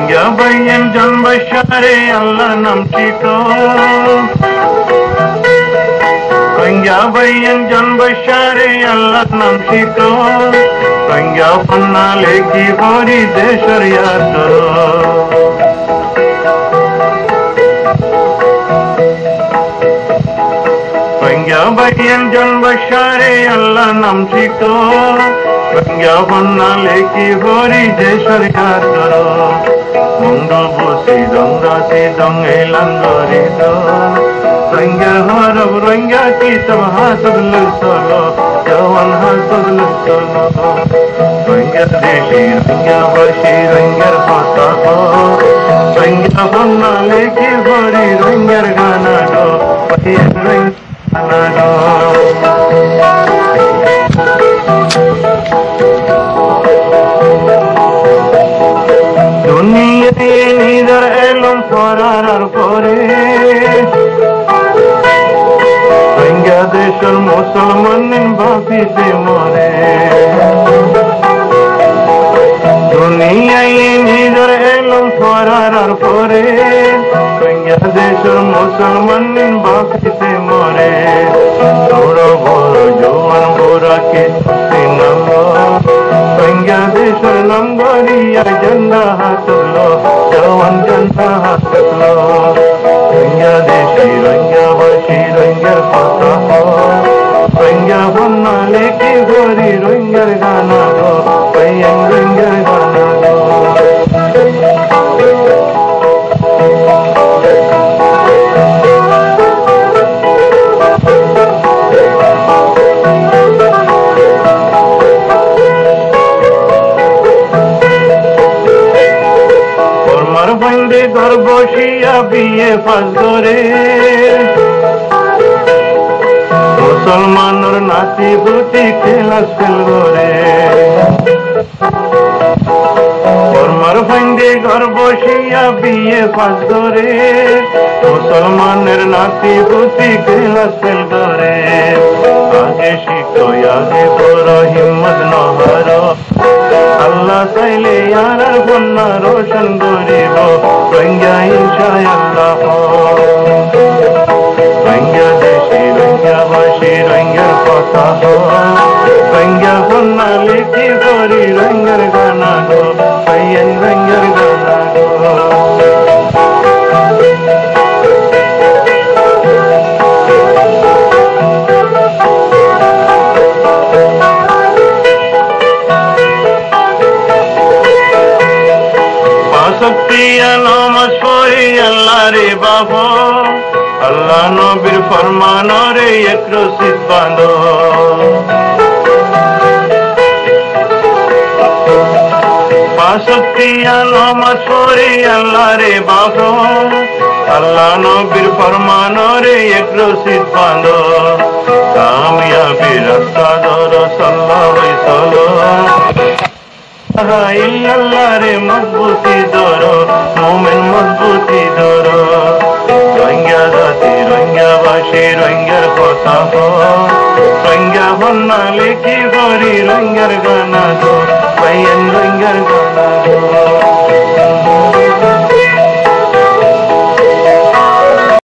রোহিঙ্গা ভাইয়ের জন্মসারে আল্লাহ নামটি তো রোহিঙ্গা ভাইয়ের জন্মসারে আল্লাহ নামটি তো রোহিঙ্গা বন্যালে কি ভরি দেশের ইয়াদ রোহিঙ্গা ভাইয়ের জন্মসারে আল্লাহ নামটি তো রোহিঙ্গা বন্যালে কি ভরি দেশের ইয়াদ Mundo busi dong rasi dong elang gorido Rohingya harap Rohingya kita hasad lusolo Jawan hasad lusolo Rohingya deshi Rohingya bashi Rohingya patako Rohingya bonna leki bori Rohingya gana do Pahiyan Rohingya gana do দুনিয়ায় neither এলম ফরার পরে রোহিঙ্গা দেশের মুসলমানের বাপিতে মরে দুনিয়ায় neither এলম ফরার পরে রোহিঙ্গা দেশের মুসলমানের বাপিতে মরে বড় বড় জওয়ান বোরাকে সিনাম রোহিঙ্গা দেশের নাম গড়িয়া জন্ডা হাতলো জওয়ান জন্ডা হাতলো রোহিঙ্গা দেশি রোহিঙ্গা বাসী রোহিঙ্গার কথা রোহিঙ্গা বন্যা লেখি গরি রোহিঙ্গার গানা গো পাইয়ান রোহিঙ্গার গানা গো বন্দে ঘর বসিয়া বিয়ে ফাঁস করে মুসলমানের নাতি ভূতি খেলা খেল করে কর্মার বন্দে ঘর বসিয়া বিয়ে ফাঁস করে মুসলমানের নাতি ভূতি খেলা খেল করে আগে শিখো আগে বড় হিম্মত নহর আল্লাহ চাইলে আর বন্যা রোশন করিব রোহিঙ্গা ইনশাআল্লাহ রোহিঙ্গা দেশি রোহিঙ্গা বাসী রোহিঙ্গার কথা রোহিঙ্গা বন্যা লেখি করি রোহিঙ্গার গানা গো পাইয়েন রোহিঙ্গার গানা গো শক্তিয়া নমাজ পড়ি আল্লাহ রে বাবা আল্লাহ নবীর ফরমান রে এক রশিদ বাঁধো শক্তিয়া নমাজ পড়ি আল্লাহ রে বাবা আল্লাহ নবীর ফরমান রে এক রশিদ বাঁধো কামিয়াবি রাস্তা ধরো সাল্লাল্লাহু আলাইহি ইল্লাল্লাহ রে মজবুতি ধরো মুমিন মজবুতি ধরো রোহিঙ্গা জাতি রোহিঙ্গা বাসী রোহিঙ্গার কথা রোহিঙ্গা বন্যা লেখি গরি রোহিঙ্গার গানা গো পাইয়েন রোহিঙ্গার গানা গো